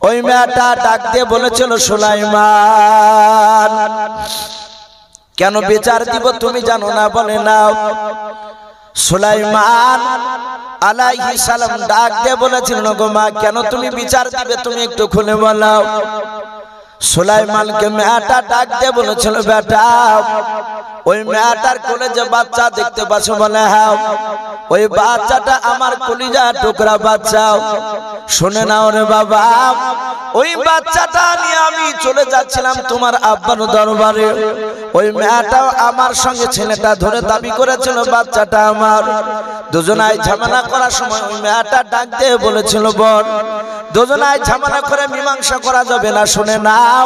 ওই মেয়েটা ডাক দিয়ে বলেছিল, সুলাইমান কেন বিচার দিব তুমি জানো না? বলে নাও। সুলাইমান আলাইহিস সালাম ডাক দিয়ে বলেছিলেন, গো মা কেন তুমি বিচার দিবে তুমি একটু খুলে বলো। সুলাইমানকে মেয়েটা ডাক দিয়ে বলেছিল, বেটা ওই মেয়েটার কোলে যে বাচ্চা দেখতে পাচ্ছ? বলে হ্যাঁ। ওই বাচ্চাটা আমার কলিজা টুকরা বাচ্চা। শুনে নাও রে বাবা, ওই বাচ্চাটা নিয়ে আমি চলে যাচ্ছিলাম তোমার আব্বার দরবারে। ওই মেয়েটাও আমার সঙ্গে ছেলেটা ধরে দাবি করেছিল বাচ্চাটা আমার। দুজনায় ঝামেলা করার সময় ওই মেয়েটা ডাক দিয়ে বলেছিল, বোন দুজনায় ঝামেলা করে মীমাংসা করা যাবে না। শুনে নাও,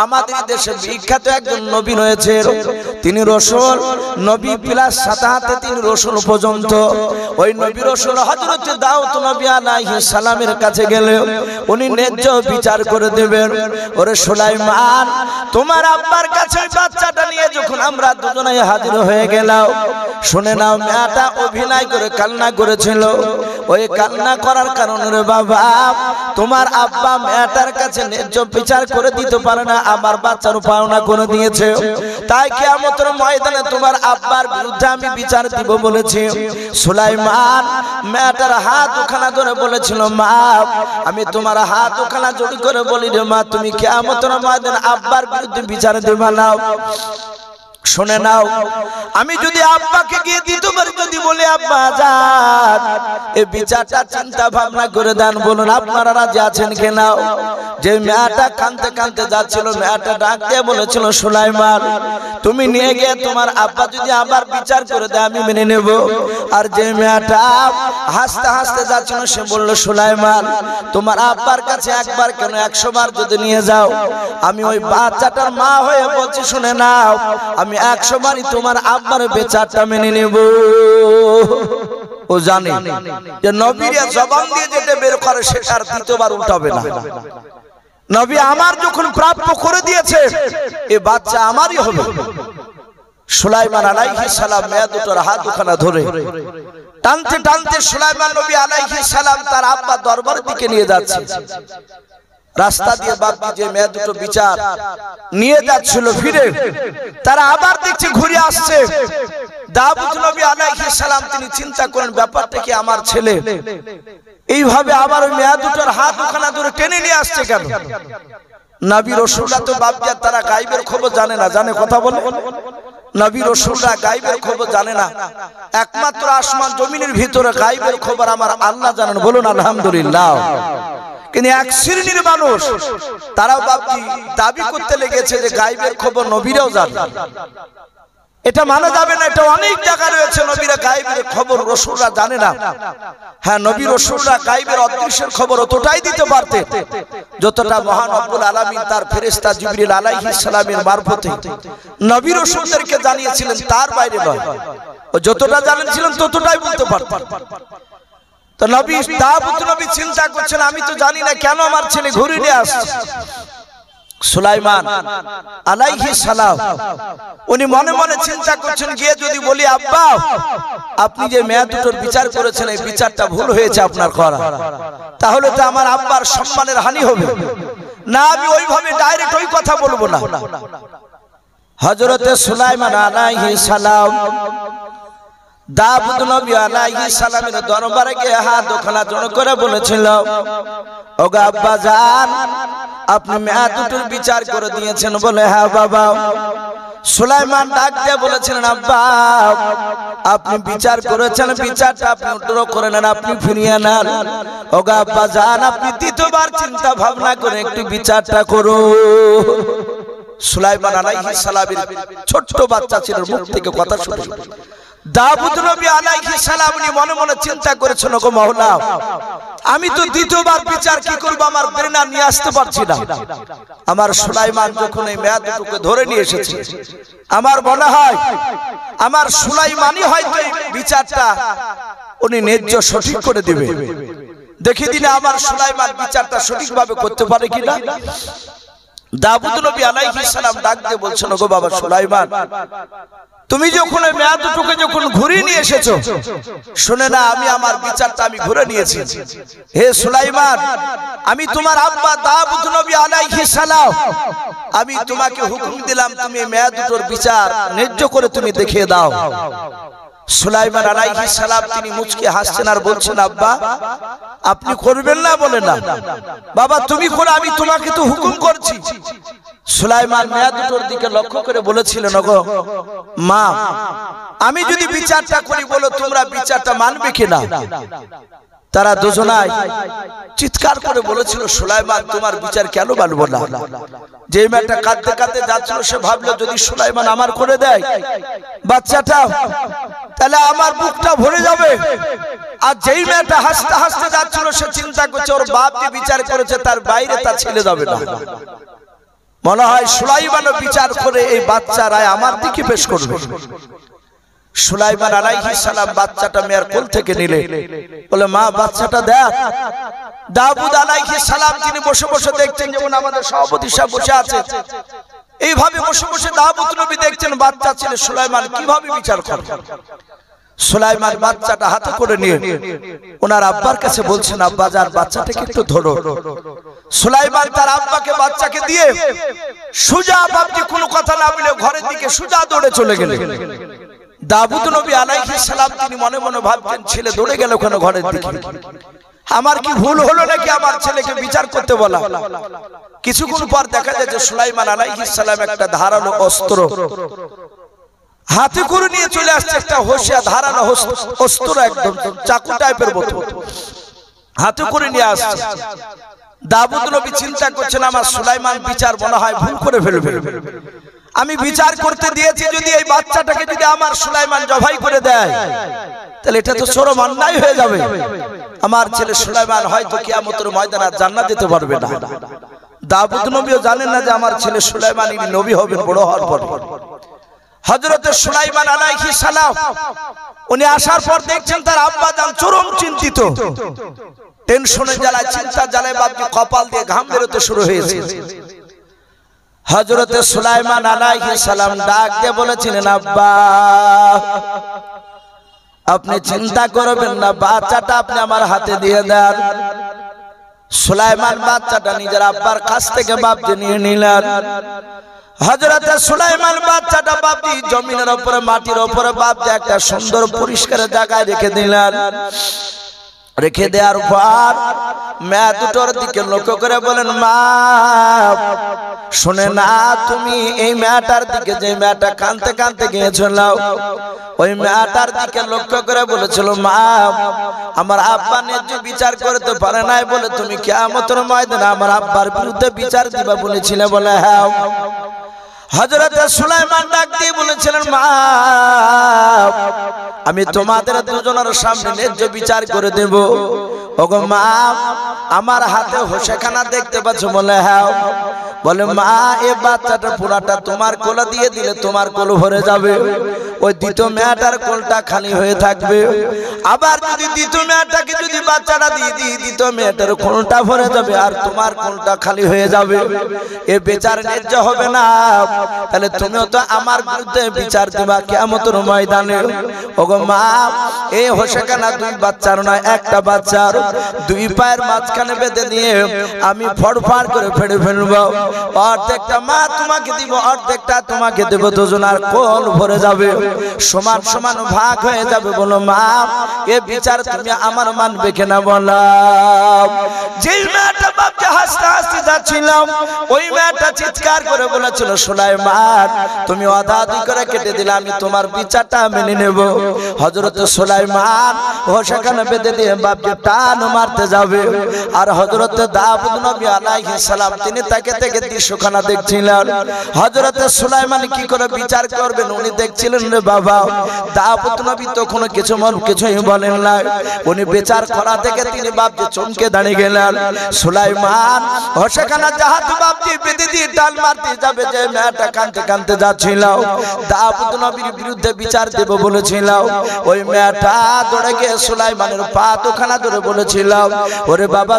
আমাদের দেশে বিখ্যাত একজন নবী রয়েছে, তিনি রসুল নবী প্লাস সাথে হাতে তিনি রসুল পর্যন্ত। ওই নবী রসুল হযরত দাউদ নবী আলাইহিস সালামের কাছে গেলে উনি ন্যায্য বিচার করে দেবেন। ওরে সুলাইমান, তোমার আব্বার কাছে ওই বাচ্চাটা নিয়ে যখন আমরা দুজনেই হাজির হয়ে গেলাম, শুনে নাও মেয়েটা অভিনয় করে কান্না করেছিল। ওই কান্না করার কারণে রে বাবা, তোমার আব্বা মেয়েটার কাছে ন্যায্য বিচার করে দিতে পারে না, আমার বাচ্চার পাওনা করে দিয়েছে। তাই কিয়ামতের ময়দানে তোমার আব্বার বিরুদ্ধে আমি বিচার দিব বলেছি। সুলাইমান মেয়েটার হাত ওখানা ধরে বলেছিল, মা আমি তোমার হাত ওখানা জড়ি করে বলি রে মা, তুমি কিয়ামতের ময়দানে আব্বার বিরুদ্ধে বিচার দিবা না। শুনে নাও, আমি যদি আব্বাকে গিয়ে দ্বিতীয়বার যদি বলি, আব্বা যান এই বিচারটা চিন্তা ভাবনা করে দেন, বলুন আপনারা রাজি আছেন কিনা? যে মেয়েটা কাঁদতে কাঁদতে যাচ্ছিল, মেয়েটা ডাক দিয়ে বলেছিল, সুলাইমান তুমি নিয়ে গিয়ে তোমার আব্বা যদি আবার বিচার করে দেয় আমি মেনে নেব। আর যে মেয়েটা হাসতে হাসতে যাচ্ছিল সে বলল, সুলাইমান তোমার আব্বার কাছে একবার কেন 100 বার যদি নিয়ে যাও, আমি ওই বাচ্চাটার মা হয়ে বলছি, শুনে নাও আমি 100 বারই তোমার আব্বার বিচারটা মেনে নেব। ও জানে যে নবীরা জবান দিয়ে যেটা বের করে সেটা আর দ্বিতীয়বার উল্টাবে না। নবী আমার যখন প্রাপ্য করে দিয়েছে এই বাচ্চা আমারই হবে। সুলাইমান আলাইহিস সালাম মেয়ে দুটোর হাত দুখানা ধরে টানতে টানতে সুলাইমান নবী আলাইহিস সালাম তার আব্বা দরবারের দিকে নিয়ে যাচ্ছে। রাস্তা দিয়ে বাপি যে মেয়ে দুটো বিচার নিয়ে যাচ্ছিল, ফিরে তারা আবার দেখছে ঘুরে আসছে। দাউদ নবী আলাইহিস সালাম তিনি চিন্তা করেন, ব্যাপারটা কি আমার ছেলে এইভাবে আবার ওই মেয়ে দুটোর হাত ওখানে ধরে টেনে নিয়ে আসছে কেন? নবী রাসূলরা তো বাপজাত, তারা গায়বের খবর জানে না। জানে কথা বলে? নবী রাসূলরা গায়বের খবর জানে না। একমাত্র আসমান জমিনের ভিতরে গায়বের খবর আমার আল্লাহ জানেন। বলুন আলহামদুলিল্লাহ। কিন্তু এক শ্রেণীর মানুষ তারাও বাপজি দাবি করতে লেগেছে যে গায়বের খবর নবীরাও জানে। এটা মানা যাবে না। এটা অনেক জায়গা রয়েছে নবীরা গায়বের খবর রাসূলরা জানে না। হ্যাঁ, নবী রাসূলরা গায়বের অদৃশ্যের খবর অতটাই দিতে পারতেন যতটা মহান রব্বুল আলামিন তার ফেরেশতা জিবরিল আলাইহিস সালামের মারফতে নবী রাসূলদেরকে জানিয়েছিলেন, তার বাইরে নয়। ও যতটা জানেন ততটাই বলতে পারতেন। তো নবী দাউদ নবী চিন্তা করছেন, আমি তো জানি না কেন আমার ছেলে ঘুরে নিয়ে আসছে। সুলাইমান আলাইহিস সালাম উনি মনে মনে চিন্তা করছেন, গিয়ে যদি বলি, আব্বা আপনি যে মেয়ে দুটোর বিচার করেছেন এই বিচারটা ভুল হয়েছে আপনার করা, তাহলে তো আমার আব্বার সম্মানের হানি হবে না। আমি ওইভাবে ডাইরেক্ট ওই কথা বলবো না। হযরতে সুলাইমান আলাইহিস সালাম দাউদ নবী আলাইহিস সালামের দরবারে গিয়ে হাত ওখানা জড়ো করে বলেছিল, ওগো আব্বা জান আপনি মেয়ে দুটোর বিচার করে দিয়েছেন? বলে হ্যাঁ বাবা। সুলাইমান ডাক দিয়ে বলেছিলেন, আব্বা আপনি বিচার করেছেন, বিচারটা আপনি উত্তর করে নেন, আপনি ফিরিয়ে নেন। ওগো আব্বা জান আপনি দ্বিতীয়বার চিন্তা ভাবনা করে একটু বিচারটা করুন। সুলাইমান আলাইহিস সালামের ছোট্ট বাচ্চা ছিল, মুখ থেকে কথা শুনে দাউদ নবী আলাইহিস সালাম উনি মনে মনে চিন্তা করেছেন, ওগো মাওলা আমি তো দ্বিতীয়বার বিচার কি করব আমার ব্রেন আর নিয়ে আসতে পারছি না। আমার সুলাইমান যখন এই মেয়ে দুটোকে ধরে নিয়ে এসেছে, আমার মনে হয় আমার সুলাইমানই হয়তো এই বিচারটা উনি ন্যায্য সঠিক করে দিবে। দেখি দিনে আমার সুলাইমান বিচারটা সঠিকভাবে করতে পারে কিনা। দাউদ নবী আলাইহিস সালাম ডাক দিয়ে বলছেন, ওগো বাবা সুলাইমান তুমি যখন ওই মেয়া দুটোকে যখন ঘুরিয়ে নিয়ে এসেছো, শুনে না আমি আমার বিচারটা আমি ঘুরে নিয়েছি। হে সুলাইমান, আমি তোমার আব্বা দাউদ নবী আলাইহিস সালাম, আমি তোমাকে হুকুম দিলাম তুমি মেয়া দুটোর বিচার ন্যায্য করে তুমি দেখিয়ে দাও। সুলাইমান আলাইহিস সালাম তিনি মুচকে হাসছেন আর বলছেন, আব্বা আপনি করবেন না? বলে না বাবা, তুমি করো, আমি তোমাকে তো হুকুম করছি। সুলাইমান মেয়া দুটোর দিকে লক্ষ্য করে বলেছিলেন, ওগো মা, আমি যদি বিচারটা করি বলো তোমরা বিচারটা মানবে কিনা? তারা দুজনাই চিৎকার করে বলেছিল, সুলাইমান তোমার বিচার কেন মানবো না? যে মেয়েটা কাঁদতে কাঁদতে যাচ্ছিল সে ভাবলো যদি সুলাইমান আমার করে দেয় বাচ্চাটা, তাহলে আমার বুকটা ভরে যাবে। আর যেই মেয়েটা হাসতে হাসতে যাচ্ছিল সে চিন্তা করছে ওর বাপ যে বিচার করেছে তার বাইরে তার ছেলে যাবে না। মনে হয় সুলাইমানও বিচার করে এই বাচ্চা রায় আমার দিকে পেশ করবে। সুলাইমান আলাইহিস সালাম বাচ্চাটা মেয়ের কোল থেকে নিলে, বলে মা বাচ্চাটা দেখ। দাউদ আলাইহিস সালাম তিনি বসে বসে দেখছেন, যেমন আমাদের সভাপতি সাহেব বসে আছে এইভাবে বসে বসে দাউদ নবী দেখছেন বাচ্চা ছেলে সুলাইমান কিভাবে বিচার করে। সুলাইমান বাচ্চাটা হাতে করে নিয়ে ওনার আব্বার কাছে বলছেন, আব্বা যান বাচ্চাটাকে একটু ধরো। সুলাইমান তার আব্বাকে বাচ্চাকে দিয়ে সুজা বাপজি কোনো কথা না বলে ঘরের দিকে সুজা দৌড়ে চলে গেলেন। দাউদ নবী আলাইহিস সালাম তিনি মনে মনে ভাবছেন ছেলে দৌড়ে গেল কেন ঘরের দিকে, আমার কি ভুল হলো নাকি আমার ছেলেকে বিচার করতে বলা। কিছুক্ষণ পর দেখা যায় যে সুলাইমান আলাইহিস সালাম একটা ধারালো অস্ত্র হাতে করে নিয়ে চলে আসছে, একটা হোশিয়ার ধারালো অস্ত্র, একদম চাকু টাইপের বোতল হাতে করে নিয়ে আসছে। দাউদ নবী চিন্তা করছেন আমার সুলাইমান বিচার মনে হয় ভুল করে ফেলবে, আমি বিচার করতে দিয়েছি যদি এই বাচ্চাটাকে যদি আমার সুলাইমান জবাই করে দেয় তাহলে এটা তো চরম অন্যায় হয়ে যাবে। আমার ছেলে সুলাইমান হয়তো কিয়ামতের ময়দানে জান্নাত দিতে পারবে না। দাউদ নবীও জানেন না যে আমার ছেলে সুলাইমান ইনি নবী হবেন বড় হওয়ার পর। হযরত সুলাইমান আলাইহিস সালাম উনি আসার পর দেখছেন তার আব্বা জান চরম চিন্তিত, টেনশনের জ্বালায় চিন্তার জ্বালায় বাপজি কপাল দিয়ে ঘাম বেরোতে শুরু হয়েছে। হযরত সুলাইমান আলাইহিস সালাম ডাক দিয়ে বলেছিলেন, আব্বা আপনি চিন্তা করবেন না, বাচ্চাটা আপনি আমার হাতে দিয়ে দেন। সুলাইমান বাচ্চাটা নিজের আব্বার কাছ থেকে বাপজি নিয়ে নিলেন। হযরত সুলাইমান বাচ্চাটা বাপজি জমিনের উপরে মাটির উপরে বাপজি একটা সুন্দর পরিষ্কার জায়গায় রেখে দিলেন। রেখে দেওয়ার পর মেয়া দুটোর দিকে লক্ষ্য করে বলেন, মা শুনে না, তুমি এই মেয়েটার দিকে যে মেয়েটা কাঁদতে কাঁদতে গিয়েছিল ওই মেয়েটার দিকে লক্ষ্য করে বলেছিল, মা আমার আব্বা ন্যায্য বিচার করতে পারে নাই বলে তুমি কিয়ামতের ময়দানে আমার আব্বার বিরুদ্ধে বিচার দিবা বলেছিলে। বলে হ্যাঁ। হযরত সুলাইমান ডাক দিয়ে বলেছিলেন, মা আমি তোমাদের দুজনের সামনে ন্যায্য বিচার করে দেব। ওগো মা আমার হাতে হোসেখানা দেখতে পাচ্ছ? বলে হ্যাঁ। বলে মা এই বাচ্চাটা পুরাটা তোমার কোলে দিয়ে দিলে তোমার কোল ভরে যাবে, ওই দ্বিতীয় মেয়েটার কোলটা খালি হয়ে থাকবে। আবার যদি দ্বিতীয় মেয়েটাকে যদি বাচ্চাটা দিয়ে দিই দ্বিতীয় মেয়েটার কোলটা ভরে যাবে আর তোমার কোলটা খালি হয়ে যাবে, এ বিচার ন্যায্য হবে না। তাহলে তুমিও তো আমার বিরুদ্ধে বিচার দিবা কিয়ামতের ময়দানে। ওগো মা এই হোসেখানা দুই বাচ্চার নয়, একটা বাচ্চার দুই পায়ের মাঝখানে বেঁধে দিয়ে আমি ফড়ফড় করে ফেড়ে ফেলবো। অর্ধেকটা মা তোমাকে দিব, অর্ধেকটা তোমাকে দেব, দুজনার কোল ভরে যাবে, সমান সমান ভাগ হয়ে যাবে। বলো মা এ বিচার তুমি আমার মানবে কিনা? বলো। যেই মেয়েটা বাপকে হাসতে হাসতে যাচ্ছিলাম ওই মেয়েটা চিৎকার করে বলেছিল, সুলাইমান তুমি আধা আধি করে কেটে দিলে আমি তোমার বিচারটা মেনে নেব। হযরত সুলাইমান হোসেখানা বেঁধে দিয়ে বাপকে টান মারতে যাবে আর হযরত দাউদ নবী আলাইহিস সালাম তিনি তাকে থেকে দৃশ্যখানা দেখছিলেন। হযরত সুলাইমান কি করে বিচার করবেন উনি দেখছিলেন। রে বাবা দাউদ নবী তখন কিছুই বলেন না, উনি বিচার করা থেকে তিনি বাপজি চমকে দাঁড়িয়ে গেলেন। সুলাইমান হোসেখানা জাহাজ বাপজি বেঁধে দিয়ে টান মারতে যাবে, যে মেয়েটা কাঁদতে কাঁদতে যাচ্ছিল দাউদ নবীর বিরুদ্ধে বিচার দেব বলেছিল, ওই মেয়েটা দৌড়ে গিয়ে সুলাইমানের পা দুখানা ধরে বলেছিল, ওরে বাবা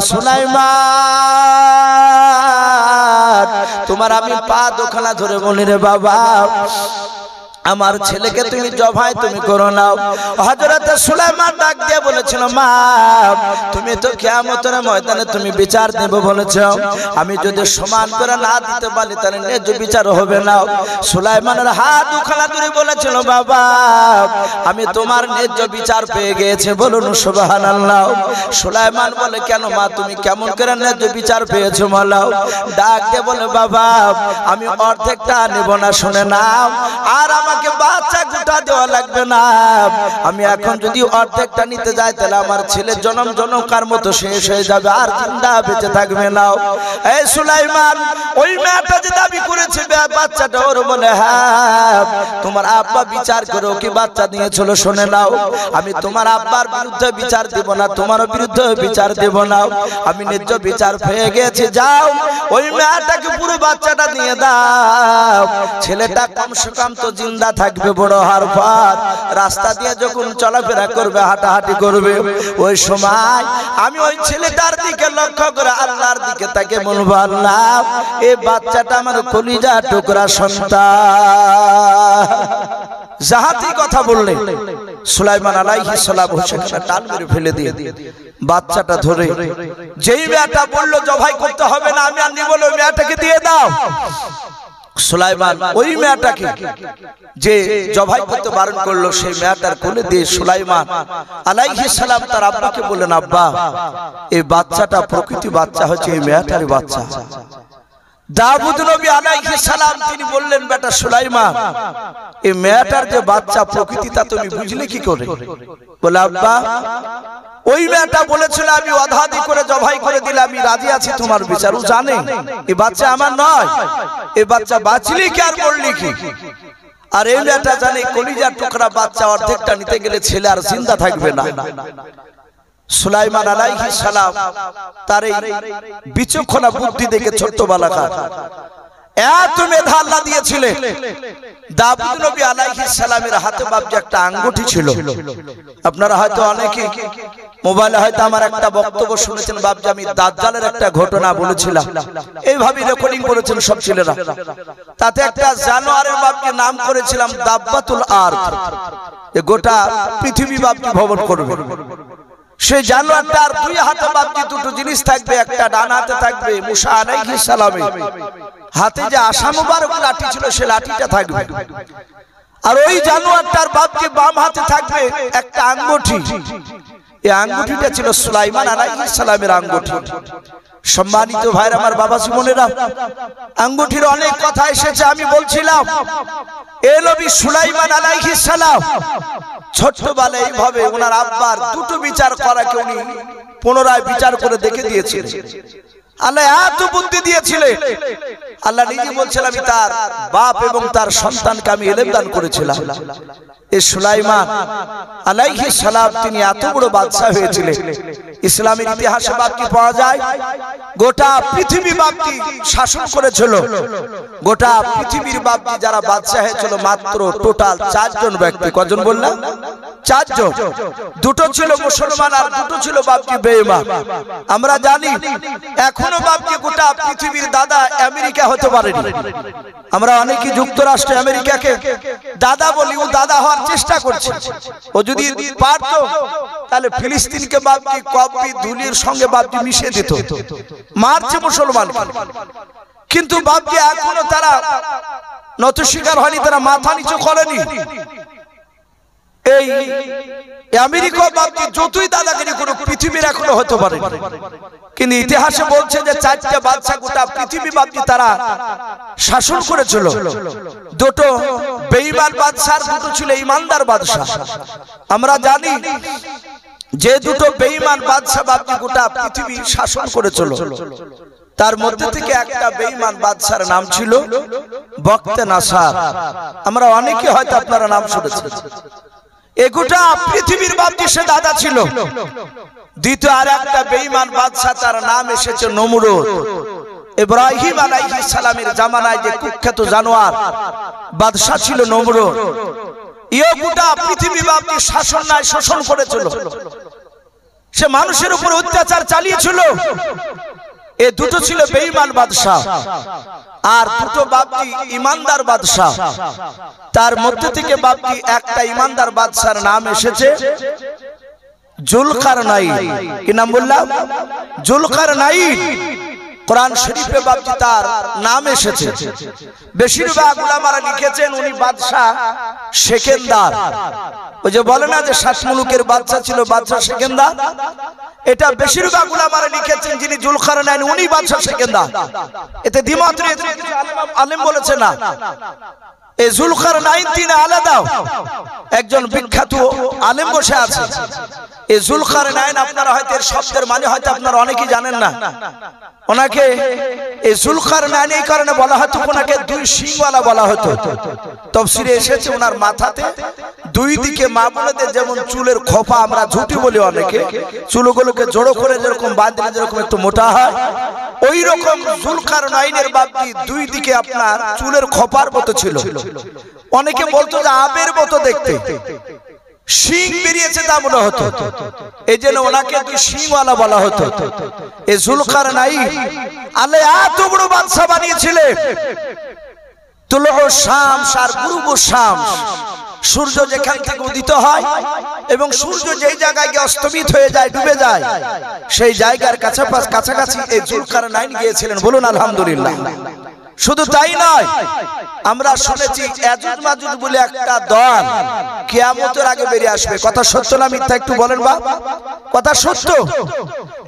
সুলাইমান তোমার আমি পা দুখানা ধরে বলি রে বাবা আমার ছেলেকে তুমি জবাই তুমি করো নাও। হযরত সুলাইমান ডাক দিয়ে বলেছিল, মা তুমি তো কিয়ামতের ময়দানে তুমি বিচার দেব বলেছো, আমি যদি সমান করে না দিতে পারি তাহলে ন্যায্য বিচার হবে না। সুলাইমানের হাত দুখানা ধরে বলেছিল, বাবা আমি তোমার ন্যায্য বিচার পেয়ে গেছি, বলুন সুবহানাল্লাহ। সুলাইমান বলে, কেন মা তুমি কেমন করে ন্যায্য বিচার পেয়েছো বলো। ডাক দিয়ে বলে, বাবা আমি অর্ধেকটা নেব না, শুনে নাও, আর আমাকে বাচ্চা গোটা দেওয়া লাগবে না। আমি এখন যদি অর্ধেকটা নিতে যাই তাহলে আমার ছেলের জনম জনকার মতো শেষ হয়ে যাবে, আর জিন্দা বেঁচে থাকবে না। এই সুলাইমান ওই মেয়েটা যে দাবি করেছে বাচ্চাটা ওর বলে, হ্যাঁ তোমার আব্বা বিচার করে কি বাচ্চা দিয়েছিল, শুনে নাও, আমি তোমার আব্বার বিরুদ্ধে বিচার দেব না, তোমার বিরুদ্ধে বিচার দেব না, আমি ন্যায্য বিচার পেয়ে গেছি। যাও ওই মেয়েটাকে পুরো বাচ্চাটা দিয়ে দাও, ছেলেটা কমসে কম তো জিন্দা থাকবে, বড় হওয়ার পর রাস্তা দিয়ে যখন চলাফেরা করবে, হাঁটাহাঁটি করবে, ওই সময় আমি ওই ছেলেটার দিকে লক্ষ্য করে আল্লাহর দিকে তাকে বলবো, আল্লাহ এই বাচ্চাটা আমার কলিজা টুকরা সন্তান। জাহাতি কথা বললে সুলাইমান আলাইহিস সালাম সেখানে টান মেরে ফেলে দিয়ে বাচ্চাটা ধরে, যেই মেয়েটা বললো জবাই করতে হবে না আমি আর নিব না, ওই মেয়েটাকে দিয়ে দাও। সুলাইমান ওই মেয়েটাকে যে জবাই করতে বারণ করলো সেই মেয়েটার কোলে দিয়ে সুলাইমান আলাইহিস সালাম তার আব্বাকে বললেন, আব্বা এই বাচ্চাটা প্রকৃতি বাচ্চা হচ্ছে এই মেয়েটারই বাচ্চা। দাউদ নবী আলাইহিস সালাম তিনি বললেন, বেটা সুলাইমান এই মেয়েটার যে বাচ্চা প্রকৃতি তা তুমি বুঝলে কি করে? বলে, আব্বা ওই মেয়েটা বলেছিল আমি অধাদি করে জবাই করে দিলে আমি রাজি আছি তোমার বিচার। ও জানে এই বাচ্চা আমার নয়, এই বাচ্চা বাঁচলি কি আর মরলি কি। আর এই মেয়েটা জানে কলিজার টুকরা বাচ্চা অর্ধেকটা নিতে গেলে ছেলে আর জিন্দা থাকবে না। সুলাইমান আলাইহিস সালাম তার এই বিচক্ষণা বুদ্ধি দেখে ছোট্ট বালকা এত মেধা আল্লাহ দিয়েছিলেন। দাউদ নবী আলাইহিস সালামের হাতে বাবজি একটা আঙ্গুঠি ছিল। আপনারা হয়তো অনেকে মোবাইলে হয়তো আমার একটা বক্তব্য শুনেছেন, বাবজি আমি দাজ্জালের একটা ঘটনা বলেছিলাম, এইভাবে রেকর্ডিং করেছেন সব ছেলেরা। তাতে একটা জানোয়ারের বাবজি নাম করেছিলাম দাব্বাতুল আরদ, গোটা পৃথিবী বাবজি ভ্রমণ করবে। সেই জানোয়ারটার দুই হাতে বাবজি দুটো জিনিস থাকবে, একটা ডান হাতে থাকবে মুসা আলাইহিস সালামের হাতে যে আশা মুবারক লাঠি ছিল সে লাঠিটা থাকবে, আর ওই জানোয়ারটার বাবজি বাম হাতে থাকবে একটা আঙ্গুঠি। এই আঙ্গুঠিটা ছিল সুলাইমান আলাইহিস সালামের আঙ্গুঠি। সম্মানিত ভাইরা আমার, বাবা জীবনেরা, আঙ্গুঠির অনেক কথা এসেছে। আমি বলছিলাম এই নবী সুলাইমান আলাইহিস সালাম ছোট্টবেলায় এইভাবে ওনার আব্বার দুটো বিচার করাকে উনি পুনরায় বিচার করে দেখে দিয়েছিলেন। আল্লাহ এত বুদ্ধি দিয়েছিলেন, আল্লাহ নিজে বলছেন আমি তার বাপ এবং তার সন্তানকে আমি ইলম দান করেছিলাম। এই সুলাইমান আলাইহিস সালাম তিনি এত বড় বাদশা হয়েছিলেন। ইসলামের ইতিহাসে বাকি পাওয়া যায় গোটা পৃথিবী বাপটি শাসন করেছিল। গোটা পৃথিবীর বাপটি যারা বাদশা হয়েছিল মাত্র টোটাল 4 জন ব্যক্তি। কজন বললাম? 4 জন। দুটো ছিল মুসলমান আর দুটো ছিল বাপটি বেঈমান। আমরা জানি এখনো বাপটি গোটা পৃথিবীর দাদা আমেরিকা হতে পারেনি। আমরা অনেকে যুক্তরাষ্ট্র আমেরিকাকে দাদা বলি, ও দাদা হওয়ার চেষ্টা করছে। ও যদি পারতো তাহলে ফিলিস্তিনকে বাপটি কপি ধুলির সঙ্গে বাপটি মিশিয়ে দিত, মারছে মুসলমান। কিন্তু বাপটি এখনো তারা নত স্বীকার হয়নি, তারা মাথা নিচু করেনি। এই আমেরিকা বাপটি যতই দাদাগিরি কোনো পৃথিবীর এখনো হতে পারে, কিন্তু ইতিহাসে বলছে যে 4টে বাদশা গোটা পৃথিবী বাপটি তারা শাসন করেছিল। দুটো বেঈমান বাদশার, দুটো ছিল ঈমানদার বাদশা। আমরা জানি যে দুটো বেঈমান বাদশা বাপটি গোটা পৃথিবী শাসন করেছিল, তার মধ্যে থেকে একটা বেঈমান বাদশার নাম ছিল বখতে নাসার। আমরা অনেকে হয়তো আপনারা নাম শুনেছেন। এই গোটা পৃথিবীর বাপটি সে দাদা ছিল। দ্বিতীয় আর একটা বেঈমান বাদশা, তার নাম এসেছে নমরুদ। ইব্রাহিম আলাইহিস সালামের জামানায় যে কুখ্যাত জানোয়ার বাদশা ছিল নমরুদ, এই গোটা পৃথিবী বাপটি শাসন নাই শোষণ করেছিল। সে মানুষের উপর অত্যাচার চালিয়েছিল। এ দুটো ছিল বেঈমান বাদশা, আর দুটো বাপজি ইমানদার বাদশা। তার মধ্যে থেকে বাপজি একটা ইমানদার বাদশার নাম এসেছে জুলকারনাইন। কি নাম বললাম? জুলকারনাইন। কোরআন শরীফে বাপজি তার নাম এসেছে। বেশিরভাগ উলামারা লিখেছেন উনি বাদশা সেকেন্দার। ওই যে বলে না যে 7 মুলুকের বাদশা ছিল বাদশা সেকেন্দার, এটা বেশিরভাগ উলামারা লিখেছেন যিনি জুলকারনাইন উনি বাদশা সেকেন্দার। এতে দ্বিমত রয়েছে, আলেম বলেছে না, এই জুলকারনাইন তিনি আলাদা একজন বিখ্যাত আলেম বসে আছে। এই জুলকারনাইন আপনারা হয়তো এর শব্দের মানে হয়তো আপনারা অনেকেই জানেন না। ওনাকে এই জুলকারনাইন এই কারণে বলা হতো, ওনাকে 2 শিংওয়ালা বলা হতো। তাফসীরে এসেছে ওনার মাথাতে 2 দিকে মা বোনেদের যেমন চুলের খোপা, আমরা ঝুঁটি বলি অনেকে, চুলগুলোকে জড়ো করে যেরকম বাঁধলে যেরকম একটু মোটা হয়, ওই রকম জুলকারনাইনের বাপজি 2 দিকে আপনার চুলের খোপার মতো ছিল। অনেকে বলতো যে আবের মতো দেখতে, শিং বেরিয়েছে তা মনে হতো, এই জন্য ওনাকে 2 শিংওয়ালা বলা হতো। এই জুলকারনাইন আল্লাহ এত বড় বাদশা বানিয়েছিলেন। তুলু শামস আর গুরুবু শামস, সূর্য যেখান থেকে উদিত হয় এবং সূর্য যেই জায়গায় গিয়ে অস্তমিত হয়ে যায়, ডুবে যায়, সেই জায়গার কাছাকাছি এই জুলকারনাইন গিয়েছিলেন। বলুন আলহামদুলিল্লাহ। শুধু তাই নয়, আমরা শুনেছি ইয়াজুজ মাজুজ বলে একটা দল কিয়ামতের আগে বেরিয়ে আসবে। কথা সত্য না মিথ্যা একটু বলেন বা? কথা সত্য।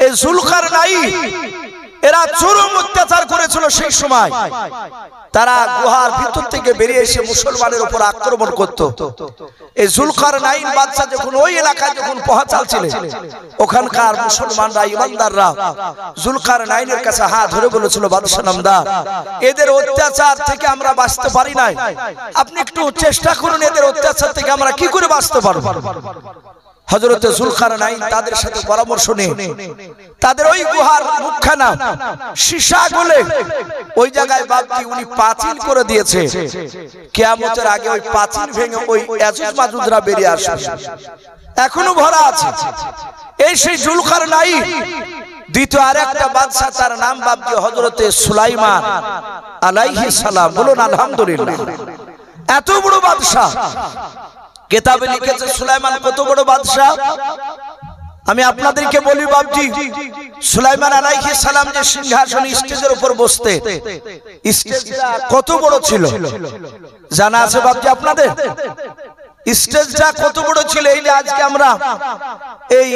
এই জুলকারনাইন এরা চরম অত্যাচার করেছিল সেই সময়। তারা গুহার ভিতর থেকে বেরিয়ে এসে মুসলমানের উপর আক্রমণ করত। এই জুলকারনাইন বাদশা যখন ওই এলাকায় যখন পৌঁছাচ্ছিলেন, ওখানকার মুসলমানরা ইমানদাররা জুলকারনাইনের কাছে হাত ধরে বলেছিল, বাদশা নামদার, এদের অত্যাচার থেকে আমরা বাঁচতে পারি নাই, আপনি একটু চেষ্টা করুন, এদের অত্যাচার থেকে আমরা কি করে বাঁচতে পারবো। হযরত জুলকারনাইন তাদের সাথে পরামর্শ নিয়ে তাদের ওই গুহার মুখখানা সীসা গলে ওই জায়গায় বাপজি উনি পাঁচিল করে দিয়েছে। কিয়ামতের আগে ওই পাঁচিল ভেঙে ওই ইয়াজুজ মাজুজরা বেরিয়ে আসবে, এখনো ভরা আছে। এই সেই জুলকারনাইন দ্বিতীয় আরেকটা বাদশা, তার নাম বাপজি হযরত সুলাইমান আলাইহিস সালাম। বলুন আলহামদুলিল্লাহ। এত বড় বাদশা, কিতাবে লিখেছে সুলাইমান কত বড় বাদশা। আমি আপনাদেরকে বলি বাপজি, সুলাইমান আলাইহিস সালাম যে সিংহাসনে স্টেজের উপর বসতে, স্টেজটা কত বড় ছিল জানা আছে বাপজি আপনাদের? স্টেজটা কত বড় ছিল? এই যে আজকে আমরা এই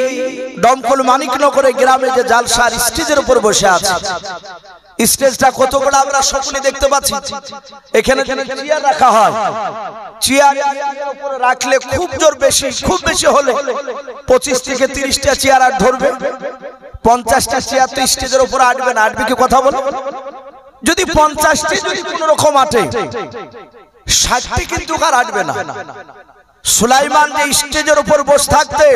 দমকল মানিকনগরে গ্রামে যে জালসার স্টেজের উপর বসে আছি, স্টেজটা কত বড় আমরা সকলে দেখতে পাচ্ছি। এখানে চেয়ার রাখা হয়, চেয়ার উপরে রাখলে খুব বেশি হলে 25 থেকে 30টা চেয়ার আর ধরবে, 50টা চেয়ার তো স্টেজের উপর আটবে না। আটবে কি কথা বলো? যদি 50টি যদি কোন রকম আটে, 60টি কিন্তু আর আটবে না। সুলাইমান যে স্টেজের উপর বসে থাকতে,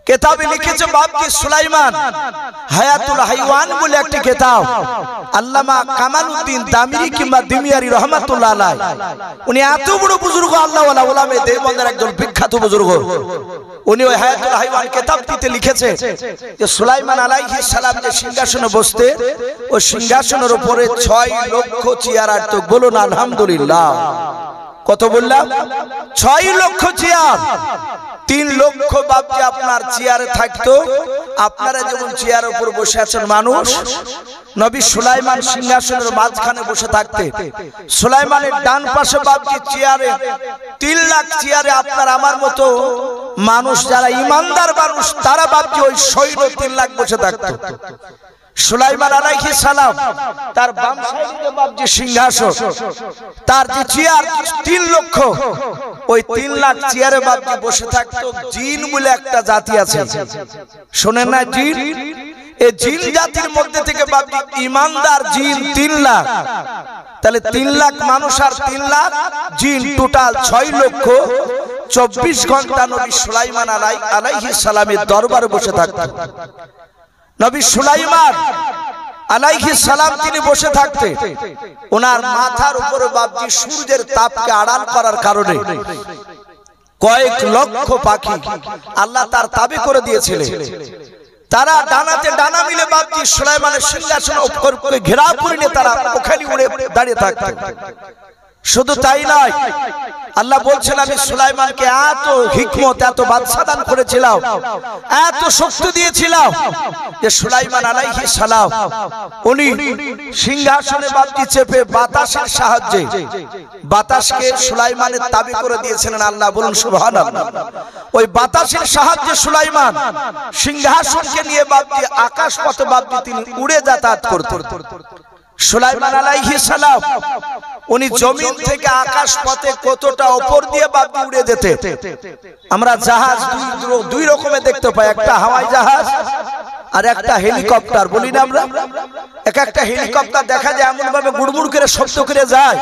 কিতাবে লিখেছে বাপজি সুলাইমান হায়াতুল হাইওয়ান বলে একটি কিতাব, আল্লামা কামালউদ্দিন দামিরি কিংবা দিমিয়ারি রহমাতুল্লাহ আলাইহি, উনি এত বড় বুজুর্গ, আল্লাহ ওয়ালা উলামায়ে দেওবন্দের একজন বিখ্যাত বুজুর্গ। উনি ওই হায়াতুল হাইওয়ান কিতাবটিতে লিখেছে যে সুলাইমান আলাইহিস সালাম যে সিংহাসনে বসতে, ওই সিংহাসনের উপরে 6 লক্ষ চেয়ার আটত। বলুন আলহামদুলিল্লাহ। কত বললাম? 6 লক্ষ চেয়ার। 3 লক্ষ বাপজি আপনার চেয়ারে থাকতো। আপনারা যেমন চেয়ারের উপর বসে আছেন মানুষ, নবী সুলাইমান সিংহাসনের মাঝখানে বসে থাকতে, সুলাইমানের ডান পাশে বাপজি চেয়ারে 3 লাখ চেয়ারে আপনার আমার মতো মানুষ যারা ইমানদার মানুষ, তারা বাপজি ওই সৈন্য 3 লাখ বসে থাকতো। সুলাইমান আলাইহিস সালাম তার বাম সাইডে বাপজি সিংহাসন, তার যে চেয়ার 3 লক্ষ, ওই 3 লাখ চেয়ারে বাপজি বসে থাকতো। জিন বলে একটা জাতি আছে, শোনেন না? জিন। এই জিন জাতির মধ্যে থেকে বাপজি ইমানদার জিন 3 লাখ। তাহলে 3 লাখ মানুষ আর 3 লাখ জিন, টোটাল 6 লক্ষ। 24 ঘন্টা নবী সুলাইমান আলাইহিস সালামের দরবারে বসে থাকতেন। নবী সুলাইমান আলাইহিস সালাম তিনি বসে থাকতে, ওনার মাথার উপরে বাপজি সূর্যের তাপকে আড়াল করার কারণে কয়েক লক্ষ পাখি আল্লাহ তার তাবে করে দিয়েছিলেন। তারা ডানাতে ডানা মিলে বাপজি সুলাইমানের সিংহাসন উপরে ঘেরাও করে নিয়ে তারা ওখানে উড়ে দাঁড়িয়ে থাকতো। শুধু তাই নয়, আল্লাহ বলছেন আমি সুলাইমানকে এত হিকমত এত বাদশা দান করেছিলাম, এত শক্তি দিয়েছিলাম যে সুলাইমান আলাইহিস সালাম উনি সিংহাসনে বাপজি চেপে বাতাসের সাহায্যে বাতাসকে সুলাইমানের তাবি করে দিয়েছিলেন। আল্লাহ বলুন সুবহানাল্লাহ। ওই বাতাসের সাহায্যে সুলাইমান সিংহাসনকে নিয়ে বাপজি আকাশ পথে বাপজি তিনি উড়ে যাতায়াত করতেন। সুলাইমান আলাইহিস সালাম উনি জমিন থেকে আকাশ পথে কতটা উপর দিয়ে বাপজি উড়ে যেতে। আমরা জাহাজ দুই রকমের দেখতে পাই, একটা হাওয়াই জাহাজ আর একটা হেলিকপ্টার বলি না আমরা। একটা হেলিকপ্টার দেখা যায় এমন ভাবে গুড়গুড় করে শব্দ করে যায়,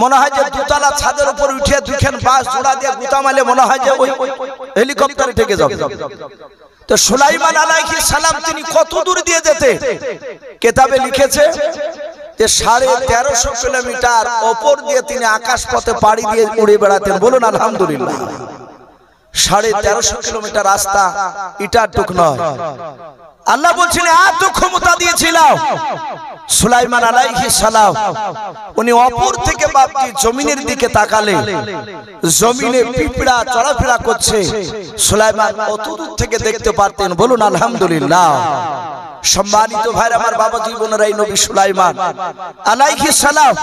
মনে হয় যে দুতলা ছাদের উপর উঠে দুইখান বাস জোড়া দিয়ে গুতা মারলে মনে হয় যে ওই হেলিকপ্টারে ঠেকে যাবে। তো সুলাইমান আলাইহিস সালাম তিনি কত দূর দিয়ে যেতে, কিতাবে লিখেছে যে 1350 কিলোমিটার উপর দিয়ে তিনি আকাশ পথে পাড়ি দিয়ে উড়ে বেড়াতেন। বলুন আলহামদুলিল্লাহ। 1350 কিলোমিটার রাস্তা ইটার টুক নয়। আল্লাহ বলছেন এত ক্ষমতা দিয়েছিলাম সুলাইমান আলাইহিস সালাম উনি অপর থেকে বাপজি জমিনের দিকে তাকালে জমিনে পিঁপড়া চলাফেরা করছে, সুলাইমান অত দূর থেকে দেখতে পারতেন। বলুন আলহামদুলিল্লাহ। সম্মানিত ভাইরা আমার, বাবা জীবনের এই নবী সুলাইমান আলাইহিস সালাম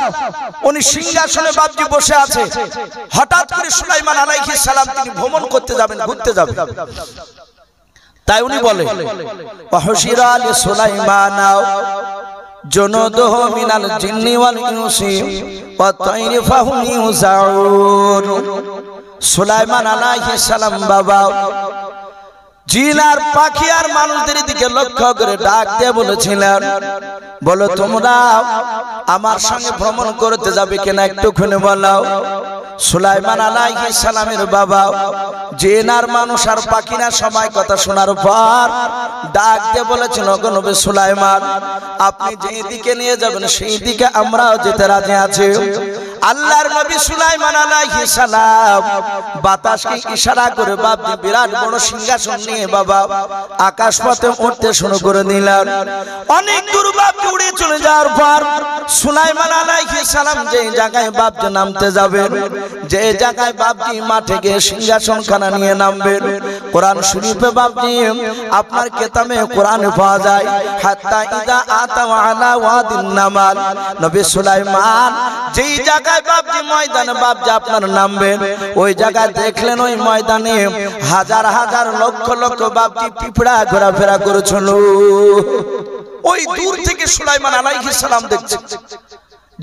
উনি সিংহাসনে বাপজি বসে আছে। হঠাৎ করে সুলাইমান আলাইহিস সালাম তিনি ভ্রমণ করতে যাবেন, ঘুরতে যাবেন। তাই উনি বলে ওয়াহশিরা লি সুলাইমান জুনুদুহু মিনাল জিন্নি ওয়াল ইনসি ওয়াত তায়রি ফাহুম ইউজাউন। সুলাইমান আলাইহিস সালাম বাবা জিন আর পাখি আর মানুষদের দিকে লক্ষ্য করে ডাক দিয়ে বলেছিলেন, বলো তোমরা আমার সঙ্গে ভ্রমণ করতে যাবে কিনা একটুখানি বলো। সুলাইমান আলাইহিস সালামের বাবা জিন আর মানুষ আর পাখিরা সময় কথা শোনার পর ডাক দিয়ে বলেছেন, ওগো নবী সুলাইমান আপনি যেই দিকে নিয়ে যাবেন সেই দিকে আমরাও যেতে রাজি আছি। আল্লাহর নবী সুলাইমান আলাইহিস সালাম বাতাসকে ইশারা করে বাপজি বিরাট বড় সিংহাসন নিয়ে বাবা আকাশ পথে উঠতে শুরু করে দিলেন। অনেক দূর বাপজি উড়ে চলে যাওয়ার পর সুলাইমান আলাইহিস সালাম যে জায়গায় বাপজি নামতে যাবেন, যে জায়গায় বাপজি মাঠে গিয়ে সিংহাসন খানা নিয়ে নামবেন, কোরআন শরীফে বাপজি আপনার কিতাবে কোরআনে পাওয়া যায় হাত্তা ইদা আতা আলা ওয়াদিন নামাল। নবী সুলাইমান যেই জায়গায় বাপজি ময়দানে বাপজি আপনার নামবেন, ওই জায়গায় দেখলেন ওই ময়দানে হাজার হাজার লক্ষ লক্ষ বাপজি পিঁপড়া ঘোরাফেরা করেছিল। ওই দূর থেকে সুলাইমান আলাইহিস সালাম দেখছেন,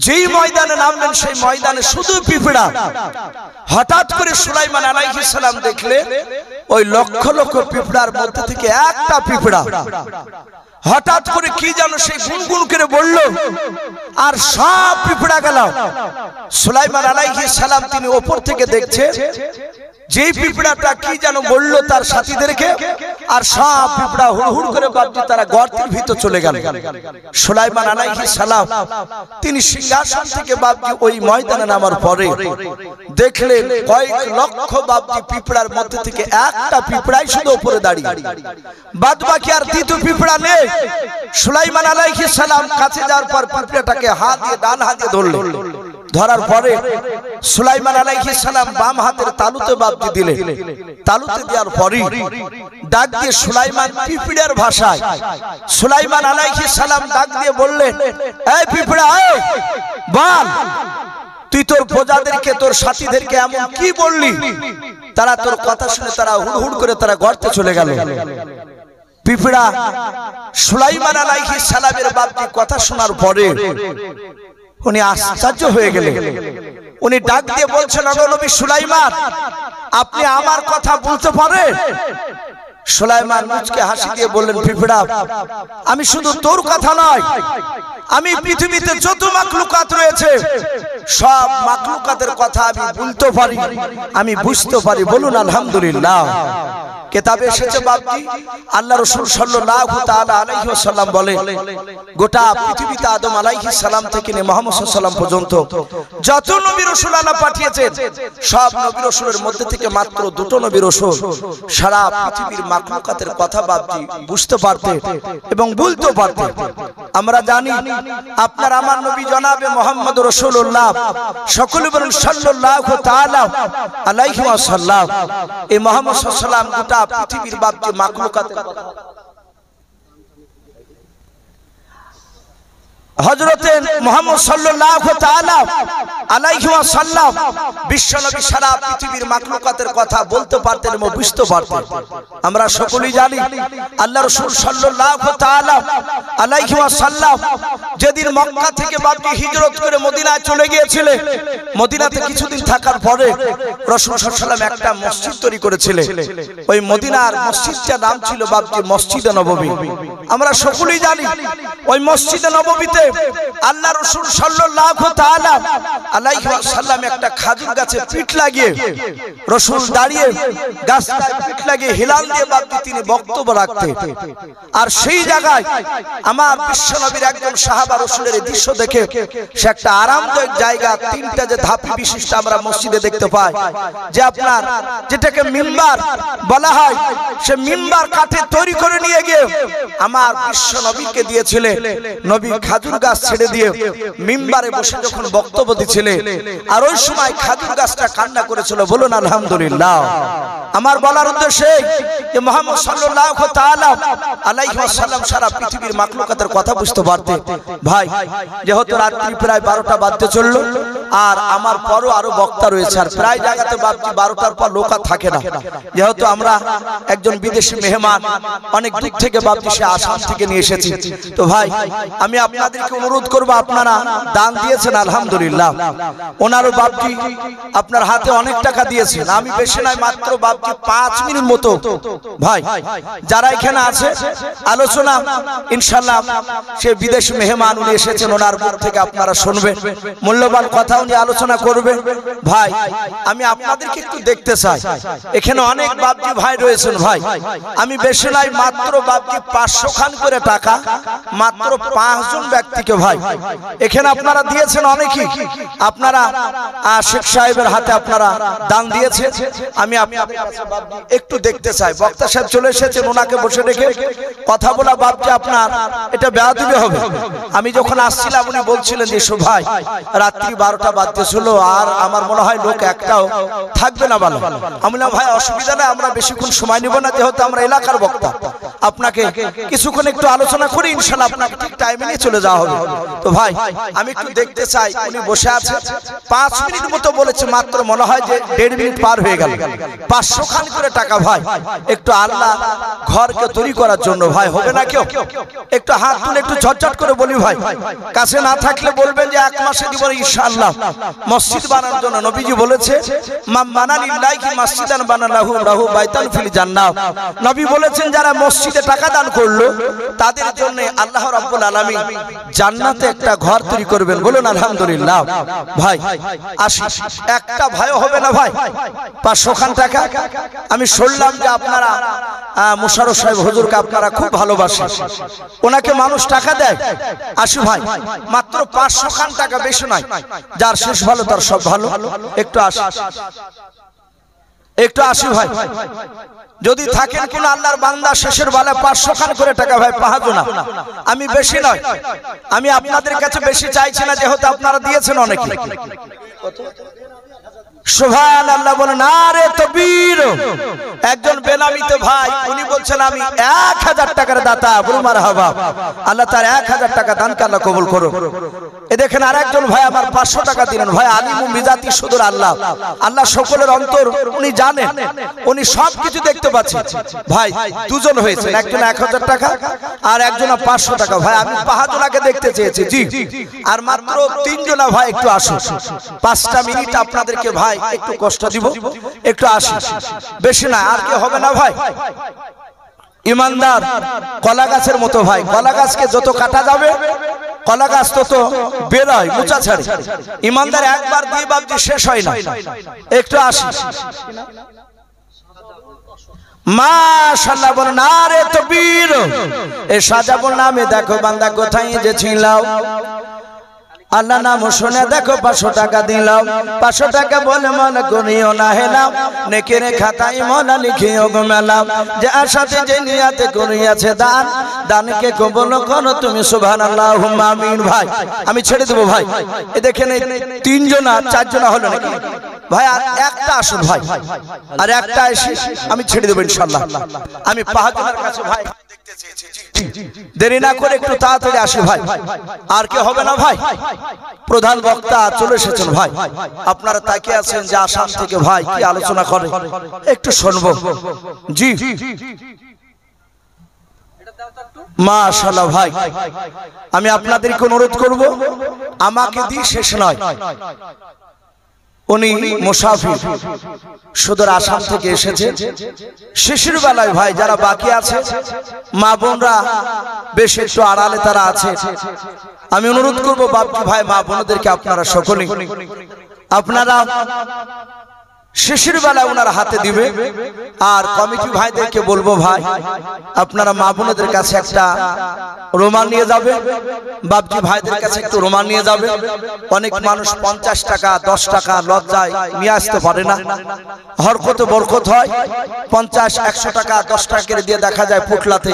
যেই ময়দানে নামলেন সেই ময়দানে শুধু পিঁপড়া। হঠাৎ করে সুলাইমান আলাইহিস সালাম দেখলেন ওই লক্ষ লক্ষ পিঁপড়ার মধ্যে থেকে একটা পিঁপড়া হঠাৎ করে কি যেন সেই গুনগুন করে বলল, আর সব পিঁপড়া গেল। সুলাইমান আলাইহিস সালাম তিনি উপর থেকে দেখছেন যেই পিঁপড়াটা কি যেন বলল তার সাথীদেরকে, আর সব পিঁপড়া হুড়হুড় করে বাপজি তারা গর্তের ভিতর চলে গেল। সুলাইমান আলাইহিস সালাম তিনি সিংহাসন থেকে বাপজি ওই ময়দানে নামার পরে দেখলেন কয়েক লক্ষ বাপজি পিঁপড়ার মধ্যে থেকে একটা পিঁপড়াই শুধু উপরে দাঁড়িয়ে, বাদ বাকি আর দ্বিতীয় পিঁপড়া নেই। সুলাইমান আলাইহিস সালাম কাছে যাওয়ার পর পিঁপড়াটাকে হাত দিয়ে ডান হাতে ধরলেন। ধরার পরে সুলাইমান আলাইহিস সালাম বাম হাতের তালুতে বাপজি দিলেন। তালুতে দেওয়ার পরে ডাক দিয়ে সুলাইমান পিঁপড়ার ভাষায় সুলাইমান আলাইহিস সালাম ডাক দিয়ে বললেন, এই পিঁপড়া বল তুই তোর প্রজাদেরকে তোর সাথীদেরকে এমন কি বললি, তারা তোর কথা শুনে তারা হুড়হুড় করে তারা গর্তে চলে গেল। পিঁপড়া সুলাইমান আলাইহিস সালামের বাপজি কথা শোনার পরে উনি আশ্চর্য হয়ে গেলেন। উনি ডাক দিয়ে বলছেন, ওগো নবী সুলাইমান আপনি আমার কথা বলতে পারেন? সুলাইমান মুচকে হাসি দিয়ে বললেন, পিঁপড়া আমি শুধু তোর কথা নয়, আমি পৃথিবীতে যত মাখলুকাত রয়েছে সব মাখলুকাতের কথা আমি বলতে পারি, আমি বুঝতে পারি। বলুন আলহামদুলিল্লাহ। কিতাবে এসেছে বাপজি আল্লাহ রাসূল সাল্লাল্লাহু তাআলা আলাইহি ওয়াসাল্লাম বলে গোটা পৃথিবীতে আদম আলাইহিস সালাম থেকে নিয়ে মুহাম্মদ সাল্লাল্লাহু আলাইহি ওয়াসাল্লাম পর্যন্ত যত নবী রাসূল আল্লাহ পাঠিয়েছেন সব নবী রাসূলের মধ্যে থেকে মাত্র দুটো নবী রাসূল সারা পৃথিবীর মাখলুকাতের কথা বাপজি বুঝতে পারতেন এবং বলতে পারতেন। আমরা জানি আপনার আমার নবী জনাবে মুহাম্মদ রাসূলুল্লাহ সকলে বলেন সাল্লাল্লাহু তাআলা আলাইহি ওয়াসাল্লাম। এই মুহাম্মদ সাল্লাল্লাহু আলাইহি ওয়াসাল্লাম গোটা পৃথিবীর বাপজি মাখলুকাতের কথা হযরতে মুহাম্মদ সাল্লাল্লাহু তাআলা আলাইহি ওয়াসাল্লাম বিশ্বনবী সারা পৃথিবীর মাখলুকাতের কথা বলতে পারতেন এবং বুঝতে পারতেন। আমরা সকলেই জানি আল্লাহ রাসূল সাল্লাল্লাহু তাআলা আলাইহি ওয়াসাল্লাম যেদিন মক্কা থেকে বাপজি হিজরত করে মদিনায় চলে গিয়েছিলেন, মদিনাতে কিছুদিন থাকার পরে রাসূল সাল্লাল্লাহু আলাইহি ওয়াসাল্লাম একটা মসজিদ তৈরি করেছিলেন। ওই মদিনার মসজিদটার নাম ছিল বাপজি মসজিদে নববী। আমরা সকলেই জানি ওই মসজিদে নববীতে আল্লাহ রাসূল সাল্লাল্লাহু তাআলা আলাইহি ওয়াসাল্লাম একটা খেজুর গাছে পিঠ লাগিয়ে রাসূল দাঁড়িয়ে গাছটায় পিঠ লাগিয়ে হিলাল দিয়ে বাপজি তিনি বক্তব্য রাখতেন। আর সেই জায়গায় আমার বিশ্বনবীর একজন সাহাবা রাসূলের এই দৃশ্য দেখে সে একটা আরামদায়ক জায়গা তিনটা যে ধাপি বিশিষ্ট আমরা মসজিদে দেখতে পাই যে আপনার যেটাকে মিম্বার বলা হয়, সে মিম্বার কাঠে তৈরি করে নিয়ে গিয়ে আমার বিশ্বনবীকে দিয়েছিলেন। নবী খেজুর গাছ ছেড়ে দিয়ে মিম্বারে বসে যখন বক্তব্য দিছিলেন আর ওই সময় খেজুর গাছটা কান্না করেছিল। বলুন আলহামদুলিল্লাহ। আমার বলার উদ্দেশ্য যে মুহাম্মদ সাল্লাল্লাহু তাআলা আলাইহি ওয়াসাল্লাম সারা পৃথিবীর মাখলুকাতের কথা বুঝতে পারতেন। ভাই যেহেতু রাত্রি প্রায় 12টা বাজতে চলল আর আমার পরও আরো বক্তা রয়েছে আর প্রায় জায়গাতে বাপজি 12টার পর লোক আর থাকে না, যেহেতু আমরা একজন বিদেশি মেহমান অনেক দূর থেকে বাপজি সে আসাম থেকে নিয়ে এসেছি। তো ভাই আমি আপনাদেরকে অনুরোধ করব, আপনারা দান দিয়েছেন আলহামদুলিল্লাহ, ওনারও বাপজি আপনার হাতে অনেক টাকা দিয়েছেন। আমি বেশি নয় মাত্র বাপজি 5 মিনিট মতো ভাই যারা এখানে আছে আলোচনা ইনশাআল্লাহ সে বিদেশি মেহমান উনি এসেছেন ওনার মুখ থেকে আপনারা শুনবেন, মূল্যবান কথা উনি আলোচনা করবেন। ভাই আমি আপনাদেরকে একটু দেখতে চাই, এখানে অনেক বাপজি ভাই রয়েছেন। ভাই আমি বেশি নয় মাত্র বাপজি 500 খান করে টাকা মাত্র 5 জন ব্যক্তিকে ভাই এখানে আপনারা দিয়েছেন অনেকেই। আপনারা শেখ সাহেবের হাতে আপনারা দান দিয়েছেন। আমি আপনাদের কাছে বাপজি একটু দেখতে চাই, বক্তা সাহেব চলে এসেছেন ওনাকে বসে রেখে কথা বলা বাপজি আপনার এটা বেয়াদবি হবে। আমি যখন আসছিলাম উনি বলছিলেন যে ভাই রাত্রি 12টা বাজতে ছিল আর আমার মনে হয় লোক একটাও থাকবে না ভালো। আমি বললাম ভাই অসুবিধা নাই, আমরা বেশিক্ষণ সময় নিব না, যেহেতু আমরা এলাকার বক্তা আপনাকে কিছুক্ষণ একটু আলোচনা করি ইনশাআল্লাহ আপনাকে ঠিক টাইমে নিয়ে চলে যাওয়া হবে। তো ভাই আমি একটু দেখতে চাই উনি বসে আছে 5 মিনিট মতো বলেছে মাত্র, মনে হয় যে 1.5 মিনিট পার হয়ে গেল। 500 খান করে টাকা ভাই একটু আল্লাহ ঘরকে তৈরি করার জন্য ভাই হবে না কেউ একটু হাত তুলে একটু ঝটঝট করে বলি ভাই, কাছে না থাকলে বলবেন যে 1 মাসে দিব ইনশাআল্লাহ মসজিদ বানানোর জন্য। নবীজি বলেছে মান বানা লিল্লাহি মসজিদান বানালাহু লাহু বাইতান ফিল জান্নাহ। নবী বলেছেন যারা মসজিদে টাকা দান করলো তাদের জন্য আল্লাহ রাব্বুল আলামিন জান্নাতে একটা ঘর তৈরি করবেন। বলুন আলহামদুলিল্লাহ। ভাই আসি একটা ভয় হবে না ভাই 500 খান টাকা। আমি শুনলাম যে আপনারা মুশাররফ সাহেব হুজুরকে আপনারা খুব ভালোবাসেন, ওনাকে মানুষ টাকা দেয়। আসি ভাই মাত্র 500 খান টাকা, বেশি নয়, যার শেষ ভালো তার সব ভালো। একটু আসি একটু আসি ভাই, যদি থাকেন কোন আল্লাহর বান্দা শেষের বেলা 500 খান করে টাকা ভাই পাহাজ না। আমি বেশি নয়, আমি আপনাদের কাছে বেশি চাইছি না, যেহেতু আপনারা দিয়েছেন অনেকে। সুবহানাল্লাহ বলেন নারে তাকবীর। একজন বেনামিতে ভাই উনি বলছেন আমি 1000 টাকার দাতা। বলুন মারহাবা। আল্লাহ তার 1000 টাকা দানকে আল্লাহ কবুল করুন। এ দেখেন আরেকজন ভাই আমার 500 টাকা দিলেন। ভাই আলিমু মিজাতি সুদূর আল্লাহ, আল্লাহ সকলের অন্তর উনি জানেন, উনি সবকিছু দেখতে পাচ্ছেন। ভাই দুজন হয়েছেন, একজন 1000 টাকা আর একজন 500 টাকা। ভাই আমি 5 জনকে দেখতে চেয়েছি জি, আর মাত্র 3 জনা ভাই একটু আসুন। 5টা মিনিট আপনাদেরকে ভাই একটু কষ্ট দিব, একটু আসি, বেশি না আর কি হবে না ভাই। ইমানদার কলা গাছের মতো ভাই, কলা গাছকে যত কাটা যাবে কলা গাছ তত বেরোয় মোচা ছাড়ে। ইমানদার একবার দিয়ে বাপজি শেষ হয় না। একটু আসি মাশাআল্লাহ বলেন নারে তাকবীর। এ সাজাবুল নামে দেখো বান্দা কোথায় যে ছিল, আল্লাহ নাম শুনে দেখো 500 টাকা দিলাম, 500 টাকা বলে মনে করিও না হেলাম, নেকের খাতায় মনে লিখিও গোমেলাম, যে আশাতে যে নিয়াতে করিয়াছে দান, দানকে কবুল করো তুমি সুবহানাল্লাহুম্মা আমিন। ভাই আমি ছেড়ে দেব ভাই, এ দেখেন 3 জনা 4 জনা হলো নাকি ভাই, আর একটা আসুন ভাই, আর একটা এসে আমি ছেড়ে দেব ইনশাআল্লাহ। আমি 5 জনের কাছে ভাই দেখতে চেয়েছি, দেরি না করে একটু তাড়াতাড়ি আসি ভাই, আর কি হবে না ভাই। প্রধান বক্তা চলে এসেছেন ভাই, আপনারা তাকিয়ে আছেন যে আসাম থেকে ভাই কি আলোচনা করে একটু শুনবো। জি মাশাআল্লাহ ভাই, আমি আপনাদেরকে অনুরোধ করব, আমাকে দিয়ে শেষ নয়, উনি মুসাফির সুদূর আসাম থেকে এসেছে, শিশির বেলায় ভাই যারা বাকি আছে মা বোনরা বেশ একটু আড়ালে তারা আছে, আমি অনুরোধ করবো বাপজি ভাই মা বোনদেরকে আপনারা সকলেই আপনারা শিশির বেলা ওনার হাতে দিবে, আর কমিটি ভাইদেরকে বলবো ভাই আপনারা মা বোনদের কাছে একটা রুমাল নিয়ে যাবে, বাপজি ভাইদের কাছে একটু রুমাল নিয়ে যাবে। অনেক মানুষ 50 টাকা 10 টাকা লজ্জায় নিয়ে আসতে পারে না, হরকত বরকত হয়, 50 100 টাকা 10 টাকা করে দিয়ে দেখা যায় পুটলাতে,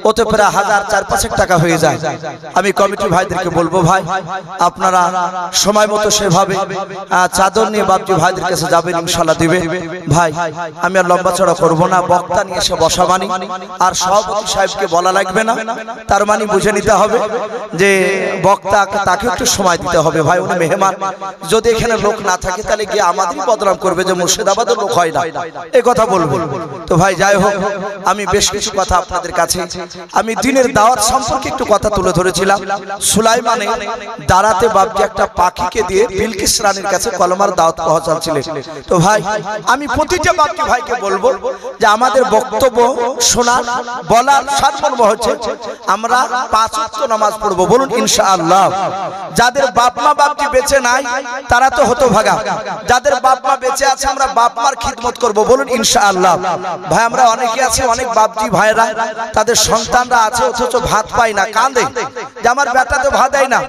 ওতে প্রায় 1000 4-5 টাকা হয়ে যায়। আমি কমিটি ভাইদেরকে বলবো ভাই আপনারা সময় মতো সেভাবে চাদর নিয়ে বাপজি ভাইদের কাছে যাবেন, ইনশাআল্লাহ দিবে ভাই। আমি আর লম্বা চড়া করব না, বক্তা নিয়ে এসে বসা মানি, আর সভাপতি সাহেবকে বলা লাগবে না, তার মানে বুঝে নিতে হবে যে বক্তা তাকে একটু সময় দিতে হবে ভাই, উনি মেহমান, যদি এখানে লোক না থাকে তাহলে গিয়ে আমাদেরই বদনাম করবে যে মুর্শিদাবাদের লোক হয় না, এই কথা বলবো। তো ভাই যাই হোক, আমি বেশ কিছু কথা আপনাদের কাছে, আমি দিনের দাওয়াত সম্পর্কে একটু কথা তুলে ধরেছিলাম। সুলাইমানে দাঁড়াতে বাপজি একটা পাখিকে দিয়ে বিলকিস রানীর কাছে কলমার দাওয়াত পৌঁছাচ্ছিলেন। তো ভাই আমি প্রতিটা বাপজি ভাইকে বলবো যে আমাদের বক্তব্য শোনার বলার সারমর্ম হচ্ছে আমরা 5 ওয়াক্ত নামাজ পড়বো, বলুন ইনশাআল্লাহ। যাদের বাপ মা বাপজি বেঁচে নাই তারা তো হতভাগা, যাদের বাপ মা বেঁচে আছে আমরা বাপ মার খিদমত করব, বলুন ইনশাআল্লাহ। ভাই আমরা অনেকে আছে, অনেক বাপজি ভাইরা তাদের সন্তানরা আছে অথচ ভাত পায় না, কাঁদে যে আমার বেটা তো ভাত দেয় না,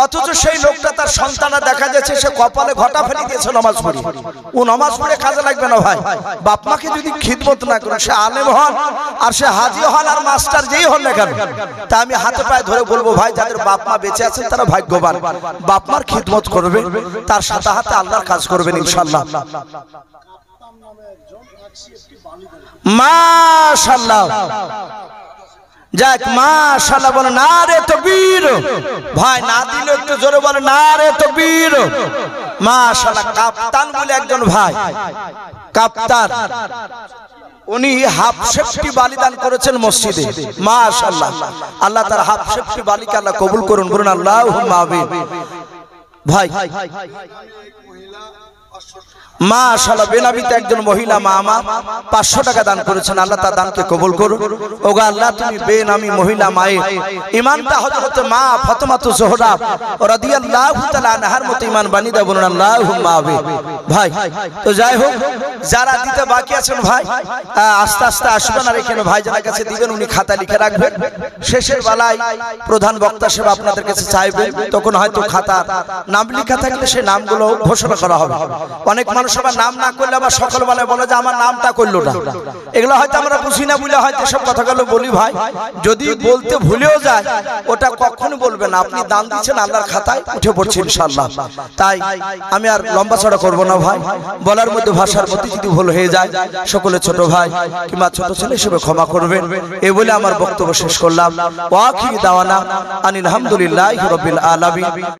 অথচ সেই লোকটা তার সন্তানরা দেখা যাচ্ছে সে কপালে ঘটা ফেলে দিয়েছে নামাজ পড়ে, ও নামাজ পড়ে কাজে লাগবে না ভাই। বাপ মাকে যদি খিদমত না করে, সে আলেম হন আর সে হাজি হন আর মাস্টার যেই হন না কেন, তা আমি হাতে পায়ে ধরে বলবো ভাই যাদের বাপ মা বেঁচে আছেন তারা ভাগ্যবান, বাপ মার খিদমত করবে, তার সাথে হাতে আল্লাহর কাজ করবেন ইনশাআল্লাহ। মাশাআল্লাহ যাক মাশাআল্লাহ বলে নারে তাকবীর। ভাই না দিলে একটু জোরে বলে নারে তাকবীর। মাশাআল্লাহ কাপ্তান বলে একজন ভাই, কাপ্তান উনি হাফ সেফটি বালিদান করেছেন মসজিদে, মাশাআল্লাহ। আল্লাহ তার হাফ সেফটি বালিকে আল্লাহ কবুল করুন, বলুন আল্লাহুম্মা আমিন। ভাই মাশাআল্লাহ বেনাবিতে একজন মহিলা মা আমার 500 টাকা দান করেছেন, আল্লাহ তার দানকে কবুল করুন। ওগো আল্লাহ তুমি বেনামি মহিলা মায়ের ঈমানটা হযরত মা ফাতেমাতুজ জোহরা রাদিয়াল্লাহু তাআলা আনহার মতো ঈমান বানিয়ে দাও, বলুন আল্লাহুম্মা আমিন। ভাই তো যাই হোক, যারা দিতে বাকি আছেন ভাই আস্তে আস্তে আসবেন, আর এখানে ভাই যারা কাছে দিবেন উনি খাতা লিখে রাখবেন, শেষের বেলায় প্রধান বক্তা সাহেব আপনাদের কাছে চাইবেন, তখন হয়তো খাতা নাম লেখা থাকলে সেই নামগুলো ঘোষণা করা হবে। অনেক মানুষ সবার নাম না করলে আবার সকালবেলায় বলে যে আমার নামটা করলো না, এগুলো হয়তো আমরা বুঝি না বলে হয়তো সব কথাগুলো বলি। ভাই যদি বলতে ভুলেও যায় ওটা কখনো বলবে না, আপনি দান দিচ্ছেন আল্লাহর খাতায় উঠে পড়ছে ইনশাআল্লাহ। তাই আমি আর লম্বা চড়া করবো না ভাই, বলার মধ্যে ভাষার মধ্যে যদি ভুল হয়ে যায় সকলে ছোট ভাই কিংবা ছোট ছেলে হিসেবে ক্ষমা করবেন, এই বলে আমার বক্তব্য শেষ করলাম। ওয়া আখিরি দাওয়ানা আনিল হামদুলিল্লাহি রাব্বিল আলামিন।